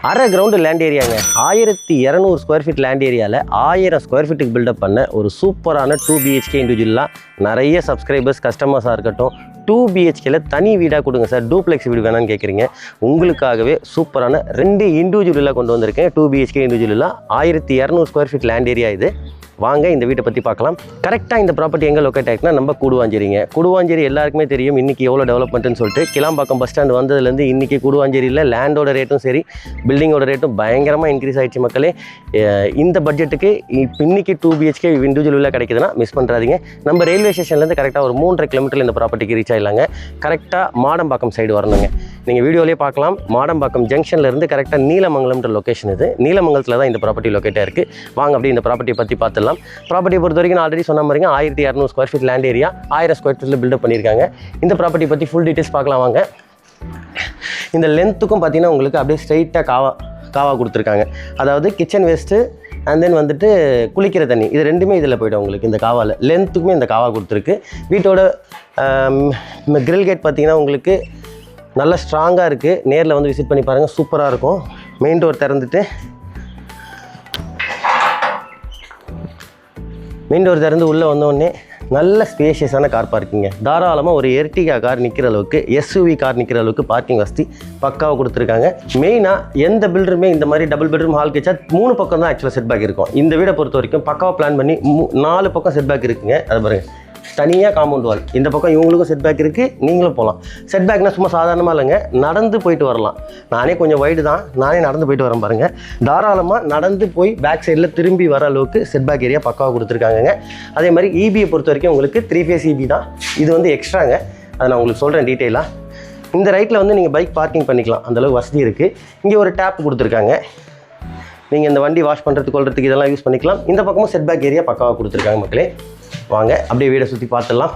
அரை ground land ஏரியாங்க. 1200 square feet land ஏரியாவில் 1000 ஸ்கொயர் ஃபீட்டுக்கு பில்டப் பண்ண ஒரு சூப்பரான 2 BHK இண்டிவிஜுவலாக நிறைய சப்ஸ்கிரைபர்ஸ் கஸ்டமர்ஸாக இருக்கட்டும் 2 BHKல தனி வீடாக கொடுங்க சார், டூப்ளெக்ஸ் வீடு வேணான்னு கேட்குறீங்க. உங்களுக்காகவே சூப்பரான 2 இண்டிவிஜுவலாக கொண்டு வந்திருக்கேன். 2 BHK இண்டிவிஜுவலாக 1200 ஸ்கொயர் ஃபீட் லேண்ட் ஏரியா இது. வாங்க இந்த வீட்டை பற்றி பார்க்கலாம். கரெக்டாக இந்த ப்ராப்பர்ட்டி எங்கே லொக்கேட் ஆகிட்டுனா நம்ம கூடுவாஞ்சேரிங்க. கூடுவாஞ்சேரி எல்லாருக்குமே தெரியும் இன்றைக்கி எவ்வளோ டெவலப்மெண்ட்டுன்னு சொல்லிட்டு. கிளாம்பாக்கம் பஸ் ஸ்டாண்ட் வந்ததுலேருந்து இன்றைக்கி கூடுவாஞ்சேரியில் லேண்டோட ரேட்டும் சரி பில்டிங்கோட ரேட்டும் பயங்கரமாக இன்க்ரீஸ் ஆகிடுச்சு மக்களே. இந்த பட்ஜெட்டுக்கு இன்றைக்கி 2 BHK இண்டிவிஜுவலில் கிடைக்குதுன்னா மிஸ் பண்ணுறாதீங்க. நம்ம ரயில்வே ஸ்டேஷன்லேருந்து கரெக்டாக ஒரு 3.5 கிலோமீட்டரில் இந்த ப்ராப்பர்ட்டிக்கு ரீச் ஆகிடலாங்க. கரெக்டாக மாடம்பாக்கம் சைடு வரணுங்க. நீங்கள் வீடியோலேயே பார்க்கலாம். மாடம்பாக்கம் ஜங்ஷன்லேருந்து கரெக்டாக நீலமங்கலம்ன்ற லொக்கேஷன் இது. நீலமங்கலத்தில் தான் இந்த ப்ராப்பர்ட்டி லொக்கேட்டாக இருக்குது. வாங்க அப்படி இந்த ப்ராப்பர்ட்டியை பற்றி பார்த்துடலாம். ப்ராப்பர்ட்டியை பொறுத்த வரைக்கும் நான் ஆல்ரெடி சொன்ன மாதிரிங்க 1200 square feet land area 1000 square ஃபீட்டில் பில்டப் பண்ணியிருக்காங்க. இந்த ப்ராப்பர்ட்டி பற்றி ஃபுல் டீட்டெயில்ஸ் பார்க்கலாம் வாங்க. இந்த லென்த்துக்கும் பார்த்தீங்கன்னா உங்களுக்கு அப்படியே ஸ்ட்ரைட்டாக காவா கொடுத்துருக்காங்க. அதாவது கிச்சன் வேஸ்ட்டு அண்ட் தென் வந்துட்டு குளிக்கிற தண்ணி இது ரெண்டுமே இதில் போய்டும் உங்களுக்கு. இந்த காவாவில் லென்த்துக்குமே இந்த காவா கொடுத்துருக்கு. வீட்டோட கிரில் கேட் பார்த்தீங்கன்னா உங்களுக்கு நல்லா ஸ்ட்ராங்காக இருக்குது. நேரில் வந்து விசிட் பண்ணி பாருங்கள், சூப்பராக இருக்கும். மெயின் டோர் திறந்துட்டு உள்ளே வந்தோடனே நல்ல ஸ்பேஷியஸான கார் பார்க்கிங்க. தாராளமாக ஒரு எர்டிகா கார் நிற்கிற அளவுக்கு, SUV கார் நிற்கிற அளவுக்கு பார்க்கிங் வசதி பக்காவாக கொடுத்துருக்காங்க. மெயினாக எந்த பில்டருமே இந்த மாதிரி டபுள் பெட்ரூம் ஹால் கிச்சா 3 பக்கம் தான் ஆக்சுவலாக செட் பேக் இருக்கும். இந்த வீடை பொறுத்த வரைக்கும் பக்காவாக பிளான் பண்ணி 4 பக்கம் செட் பேக் இருக்குங்க. அது பாருங்கள், தனியாக காம்பவுண்ட் வால். இந்த பக்கம் இவங்களுக்கும் செட் பேக் இருக்குது, நீங்களும் போகலாம். செட் பேக்னால் சும்மா சாதாரணமாக இல்லைங்க, நடந்து போயிட்டு வரலாம். நானே கொஞ்சம் வைடு தான், நானே நடந்து போயிட்டு வரேன் பாருங்கள். தாராளமாக நடந்து போய் பேக் சைடில் திரும்பி வர அளவுக்கு செட் பேக் ஏரியா பக்காவாக கொடுத்துருக்காங்க. அதே மாதிரி EBயை பொறுத்த வரைக்கும் உங்களுக்கு 3 phase EB தான். இது வந்து எக்ஸ்ட்ராங்க, அதை நான் உங்களுக்கு சொல்கிறேன் டீட்டெயிலாக. இந்த ரைட்டில் வந்து நீங்கள் பைக் பார்க்கிங் பண்ணிக்கலாம், அந்தளவுக்கு வசதி இருக்குது. இங்கே ஒரு டேப் கொடுத்துருக்காங்க, நீங்கள் இந்த வண்டி வாஷ் பண்ணுறதுக்கு கொள்றதுக்கு இதெல்லாம் யூஸ் பண்ணிக்கலாம். இந்த பக்கமும் செட் பேக் ஏரியா பக்காவாக கொடுத்துருக்காங்க மக்களே. வாங்க அப்படியே வீடை சுற்றி பார்த்துடலாம்.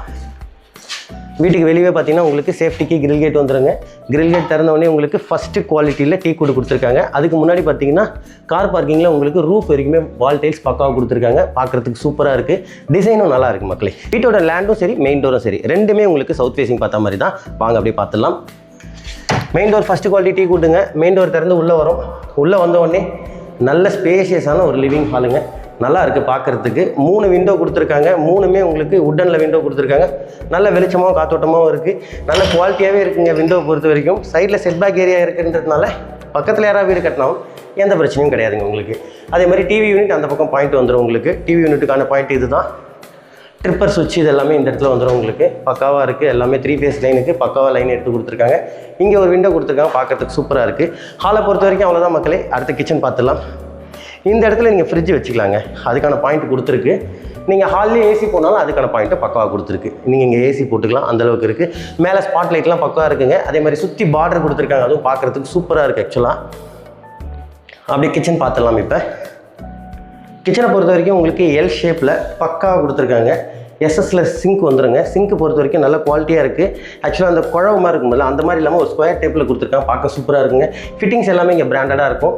வீட்டுக்கு வெளியே பார்த்தீங்கன்னா உங்களுக்கு சேஃப்டிக்கு கிரில் கேட் வந்துடுங்க. கிரில் கேட் திறந்தவொடனே உங்களுக்கு ஃபஸ்ட்டு குவாலிட்டியில் டீ கூடு கொடுத்துருக்காங்க. அதுக்கு முன்னாடி பார்த்தீங்கன்னா கார் பார்க்கிங்கில் உங்களுக்கு ரூஃப் வரைக்குமே வால் டைல்ஸ் பக்காவாக கொடுத்துருக்காங்க. பார்க்குறதுக்கு சூப்பராக இருக்குது, டிசைனும் நல்லா இருக்குது மக்களே. வீட்டோட லேண்டும் சரி மெயின் டோரும் சரி ரெண்டுமே உங்களுக்கு சவுத் ஃபேஸிங் பார்த்த மாதிரி தான். வாங்க அப்படியே பார்த்துடலாம். Main door first quality teak கூட்டுங்க. மெயின் டோர் திறந்து உள்ளே வரும். உள்ளே வந்தவுடனே நல்ல ஸ்பேஷியஸான ஒரு லிவிங் ஹாலுங்க. நல்லா இருக்குது பார்க்குறதுக்கு. 3 விண்டோ கொடுத்துருக்காங்க. 3மே உங்களுக்கு உட்டனில் விண்டோ கொடுத்துருக்காங்க. நல்ல வெளிச்சமாகவும் காத்தோட்டமாகவும் இருக்குது. நல்ல குவாலிட்டியாகவே இருக்குங்க. விண்டோவை பொறுத்த வரைக்கும் சைடில் செட்பேக் ஏரியா இருக்குன்றதுனால பக்கத்தில் யாராவது வீடு கட்டினாலும் எந்த பிரச்சனையும் கிடையாதுங்க உங்களுக்கு. அதே மாதிரி டிவி யூனிட் அந்த பக்கம் பாயிண்ட் வந்துடும் உங்களுக்கு. டிவி யூனிட்டுக்கான பாயிண்ட் இது தான். ட்ரிப்பர் சுவிட்ச் இது எல்லாமே இந்த இடத்துல வந்துடும் உங்களுக்கு. பக்காவாக இருக்குது. எல்லாமே 3 phase லைனுக்கு பக்காவாக லைன் எடுத்து கொடுத்துருக்காங்க. இங்கே ஒரு விண்டோ கொடுத்துருக்காங்க, பார்க்குறதுக்கு சூப்பராக இருக்குது. ஹாலை பொறுத்த வரைக்கும் அவ்வளோதான் மக்களே. அடுத்த கிச்சன் பார்த்துடலாம். இந்த இடத்துல நீங்கள் ஃப்ரிட்ஜ் வச்சுக்கலாங்க, அதுக்கான பாயிண்ட் கொடுத்துருக்கு. நீங்கள் ஹால்லேயே ஏசி போனாலும் அதுக்கான பாயிண்ட்டை பக்காவாக கொடுத்துருக்கு. நீங்கள் இங்கே ஏசி போட்டுக்கலாம், அந்தளவுக்கு இருக்குது. மேலே ஸ்பாட் லைட்லாம் பக்காவாக இருக்குங்க. அதே மாதிரி சுற்றி பார்டர் கொடுத்துருக்காங்க, அதுவும் பார்க்குறதுக்கு சூப்பராக இருக்குது ஆக்சுவலாக. அப்படியே கிச்சன் பார்த்துடலாம். இப்போ கிச்சனை பொறுத்த வரைக்கும் உங்களுக்கு எல் ஷேப்பில் பக்காவாக கொடுத்துருக்காங்க. SSல சிங்க் வந்துடுங்க. சிங்க் பொறுத்த வரைக்கும் நல்ல குவாலிட்டியாக இருக்குது. ஆக்சுவலாக அந்த குழவு மாதிரி இருக்கும்போது அந்த மாதிரி இல்லாமல் ஒரு ஸ்கொயர் டைப்பில் கொடுத்துருக்காங்க, பார்க்க சூப்பராக இருக்குங்க. ஃபிட்டிங்ஸ் எல்லாமே இங்கே பிராண்டடாக இருக்கும்.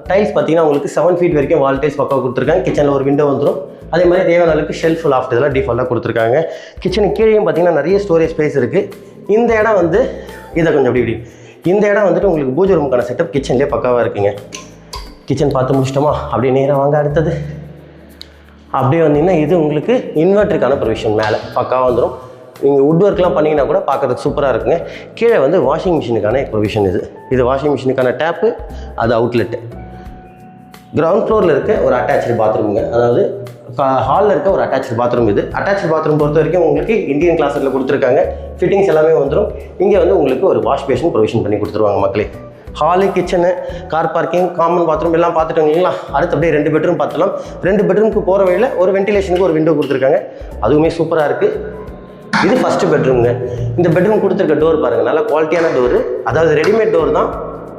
டைல்ஸ் பார்த்தீங்கன்னா உங்களுக்கு 7 feet வரைக்கும் வால் டைல்ஸ் பக்காவாக கொடுத்துருக்காங்க. கிச்சனில் ஒரு விண்டோ வந்துடும். அதே மாதிரி தேவையான அளவுக்கு ஷெல்ஃப் லாஃப்ட் இதெல்லாம் டிஃபால்ட்டாக கொடுத்துருக்காங்க. கிச்சனுக்கு கீழேயும் பார்த்தீங்கன்னா நிறைய ஸ்டோரேஜ் ஸ்பேஸ் இருக்குது. இந்த இடம் வந்து இதை கொஞ்சம் இப்படி இந்த இடம் வந்துட்டு உங்களுக்கு பூஜை ரூமுக்கான செட்டப் கிச்சன்லேயே பக்காவாக இருக்குங்க. கிச்சன் பார்த்து முடிச்சிட்டோமா? அப்படியே நேராக வாங்க. அடுத்தது அப்படியே வந்தீங்கன்னா இது உங்களுக்கு இன்வெர்ட்டருக்கான ப்ரொவிஷன் மேலே பக்காவாக வந்துடும். நீங்கள் வுட் ஒர்க்லாம் பண்ணிங்கன்னா கூட பார்க்குறதுக்கு சூப்பராக இருக்குங்க. கீழே வந்து வாஷிங் மிஷினுக்கான ப்ரொவிஷன் இது வாஷிங் மிஷினுக்கான டேப்பு, அது அவுட்லெட்டு. கிரவுண்ட் ஃப்ளோரில் இருக்க ஒரு அட்டாச்சு பாத்ரூமுங்க, அதாவது ஹாலில் இருக்க ஒரு அட்டாச்சு பாத்ரூம். இது அட்டாச்சு பாத்ரூம் பொறுத்த வரைக்கும் உங்களுக்கு இந்தியன் கிளாஸில் கொடுத்துருக்காங்க. ஃபிட்டிங்ஸ் எல்லாமே வந்துடும். இங்கே வந்து உங்களுக்கு ஒரு வாஷ் பேஷன் ப்ரொவிஷன் பண்ணி கொடுத்துருவாங்க மக்களே. Hall, kitchen, car parking, common bathroom எல்லாம் பார்த்துட்டு வந்தீங்களா? அடுத்து அப்படியே 2 பெட்ரூம் பார்த்துலாம். 2 பெட்ரூமுக்கு போகிற வழியில் ஒரு வென்டிலேஷனுக்கு ஒரு விண்டோ கொடுத்துருக்காங்க, அதுவுமே சூப்பராக இருக்குது. இது ஃபஸ்ட்டு பெட்ரூமுங்க. இந்த பெட்ரூம் கொடுத்துருக்க டோர் பாருங்கள், நல்ல குவாலிட்டியான டோரு. அதாவது ரெடிமேட் டோர் தான்.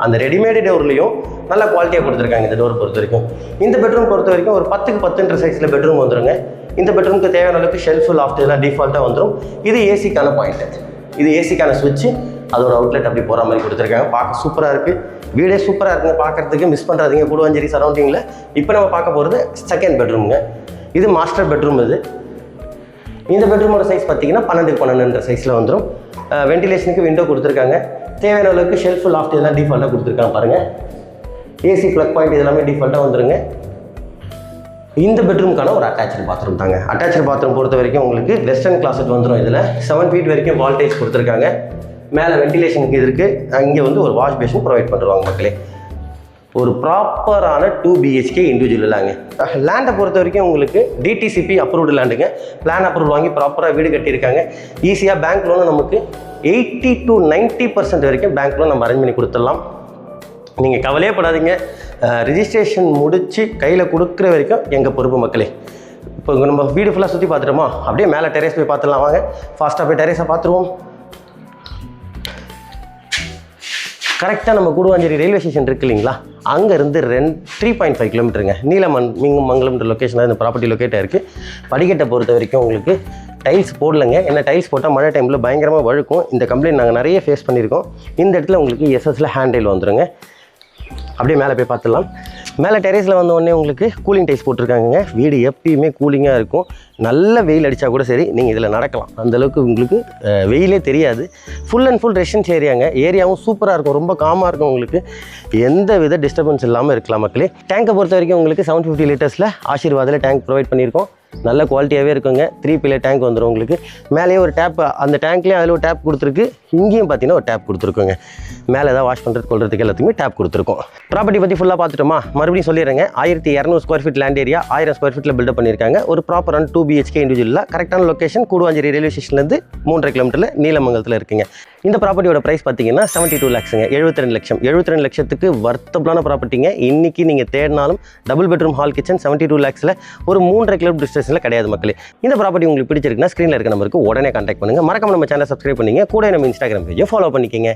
அந்த ரெடிமேடு டோர்லேயும் நல்ல குவாலிட்டியாக கொடுத்துருக்காங்க இந்த டோர் பொறுத்த வரைக்கும். இந்த பெட்ரூம் பொறுத்த வரைக்கும் ஒரு 10க்கு 10 சைஸில் பெட்ரூம் வந்துடுங்க. இந்த பெட்ரூமுக்கு தேவையான அளவுக்கு ஷெல்ஃப் லாஃப்ட் இதெல்லாம் டிஃபால்ட்டாக வந்துடும். இது ஏசிக்கான பாயிண்ட்டு, இது ஏசிக்கான சுவிட்சு, அதோட அவுட்லெட் அப்படி போகிற மாதிரி கொடுத்துருக்காங்க. பார்க்க சூப்பராக இருக்குது. வீடே சூப்பராக இருக்குங்க பார்க்குறதுக்கு. மிஸ் பண்ணுறாதீங்க கூடுவாஞ்சேரி சரௌண்டிங்கில். இப்போ நம்ம பார்க்க போகிறது செகண்ட் பெட்ரூமுங்க. இது மாஸ்டர் பெட்ரூம். இந்த பெட்ரூமோட சைஸ் பார்த்தீங்கன்னா 12x12 சைஸில் வந்துடும். வென்டிலேஷனுக்கு விண்டோ கொடுத்துருக்காங்க. தேவையான அளவுக்கு ஷெல்ஃப் லாஃப்ட் இதெல்லாம் டிஃபால்ட்டாக கொடுத்துருக்காங்க பாருங்கள். ஏசி ப்ளக் பாயிண்ட் இதெல்லாமே டிஃபால்ட்டாக வந்துருங்க. இந்த பெட்ரூமுக்கான ஒரு அட்டாச்சு பாத்ரூம் தாங்க. அட்டாச்சு பாத்ரூம் பொறுத்த வரைக்கும் உங்களுக்கு வெஸ்டர்ன் கிளாசெட் வந்துடும். இதில் 7 feet வரைக்கும் வால்டேஜ் கொடுத்துருக்காங்க. மேலே வென்டிலேஷனுக்கு இருக்குது. இங்கே வந்து ஒரு வாஷ் பேஷன் ப்ரொவைட் பண்ணுவாங்க மக்களே. ஒரு ப்ராப்பரான 2 BHK இண்டிவிஜுவலாங்க. லேண்டை பொறுத்த வரைக்கும் உங்களுக்கு டிடிசிபி அப்ரூவ்டு லேண்டுங்க. பிளான் அப்ரூவ் வாங்கி ப்ராப்பராக வீடு கட்டியிருக்காங்க. ஈஸியாக பேங்க் லோனு நமக்கு 80 to 90% வரைக்கும் பேங்க் லோன் நம்ம அரேஞ்ச் பண்ணி கொடுத்துடலாம். நீங்கள் கவலையே படாதீங்க. ரிஜிஸ்ட்ரேஷன் முடித்து கையில் கொடுக்குற வரைக்கும் எங்கள் பொறுப்பு மக்களே. இப்போ நம்ம வீடு ஃபுல்லாக சுற்றி பார்த்துட்டோமா, அப்படியே மேலே டெரேஸ் போய் பார்த்துடலாம் வாங்க. ஃபாஸ்ட்டாக போய் டெரேஸை பார்த்துருவோம். கரெக்டாக நம்ம கூடுவாஞ்சேரி ரயில்வே ஸ்டேஷன் இருக்குது இல்லைங்களா, அங்கேருந்து 3.5 கிலோமீட்டருங்க. நீலமங்கலம்ன்ற லொக்கேஷனில் இந்த ப்ராப்பர்ட்டி லொக்கேட்டாக இருக்குது. படிக்கட்டை பொறுத்த வரைக்கும் உங்களுக்கு டைல்ஸ் போடலைங்க. என்ன டைல்ஸ் போட்டால் மழை டைமில் பயங்கரமாக வழுக்கும். இந்த கம்ப்ளைண்ட் நாங்கள் நிறைய ஃபேஸ் பண்ணியிருக்கோம். இந்த இடத்துல உங்களுக்கு எஸ்எஸ்ல ஹேண்டில் வந்துடுங்க. அப்படியே மேலே போய் பார்த்துடலாம். மேலே டெரேஸில் வந்த உடனே உங்களுக்கு கூலிங் டைல்ஸ் போட்டிருக்காங்க. வீடு எப்பயுமே கூலிங்காக இருக்கும். நல்ல வெயில் அடித்தா கூட சரி நீங்கள் இதில் நடக்கலாம். அந்தளவுக்கு உங்களுக்கு வெயிலே தெரியாது. ஃபுல் அண்ட் ஃபுல் ரெசிடென்ஸ் ஏரியாங்க. ஏரியாவும் சூப்பராக இருக்கும். ரொம்ப காமாக இருக்கும். உங்களுக்கு எந்த வித டிஸ்டர்பன்ஸ் இல்லாமல் இருக்கலாம் மக்களே. டேங்கை பொறுத்த வரைக்கும் உங்களுக்கு 750 லிட்டர்ஸில் ஆசீர்வாதில் டேங்க் ப்ரொவைட் பண்ணியிருக்கோம். நல்ல குவாலிட்டியாகவே இருக்குங்க. 3 பில்லே டேங்க் வந்துடும் உங்களுக்கு. மேலேயே ஒரு டேப், அந்த டேங்க்லேயும் அதில் ஒரு டேப் கொடுத்துருக்கு. இங்கேயும் பார்த்தீங்கன்னா ஒரு டேப் கொடுத்துருக்குங்க. மேலே ஏதாவது வாஷ் பண்ணுறது கொள்றதுக்கு எல்லாத்துக்குமே டேப் கொடுத்துருக்கோம். ப்ராப்பர்ட்டி பற்றி ஃபுல்லாக பார்த்துட்டோமா, மறுபடியும் சொல்லிடுறேங்க. 1200 square feet land area, 1000 square ஃபீட்டில் பில்டப் பண்ணியிருக்காங்க. ஒரு ப்ராப்பரான 2 BHK இண்டிவிஜுவலாக கரெக்டான லொக்கேஷன் கூடுவாஞ்சேரி ரயில்வே ஸ்டேஷன்லேருந்து 3.5 கிலோமீட்டரில் நீலமங்கலத்தில் இருக்குங்க. இந்த ப்ராப்பர்ட்டியோட ப்ரைஸ் பார்த்தீங்கன்னா 72 lakhsங்க. 72 லட்சம். 72 லட்சத்துக்கு வர்த்தபிளான ப்ராப்பர்ட்டிங்க. இன்றைக்கி நீங்கள் தேடினாலும் டபுள் பெட்ரூம் ஹால் கிச்சன் 72 lakhsல ஒரு 3.5 கிலோமீட்டர் டிஸ்டன்ஸில் கிடையாது மக்களே. இந்த ப்ராப்பர்ட்டி உங்களுக்கு பிடிச்சிருக்குன்னா ஸ்க்ரீனில் இருக்க நம்பருக்கு உடனே கான்டாக்ட் பண்ணுங்கள். மறக்காம நம்ம சேனலை சப்ஸ்கிரைப் பண்ணிங்க. கூட நம்ம இன்ஸ்டாகிராம் பேஜை ஃபாலோ பண்ணிக்கங்க.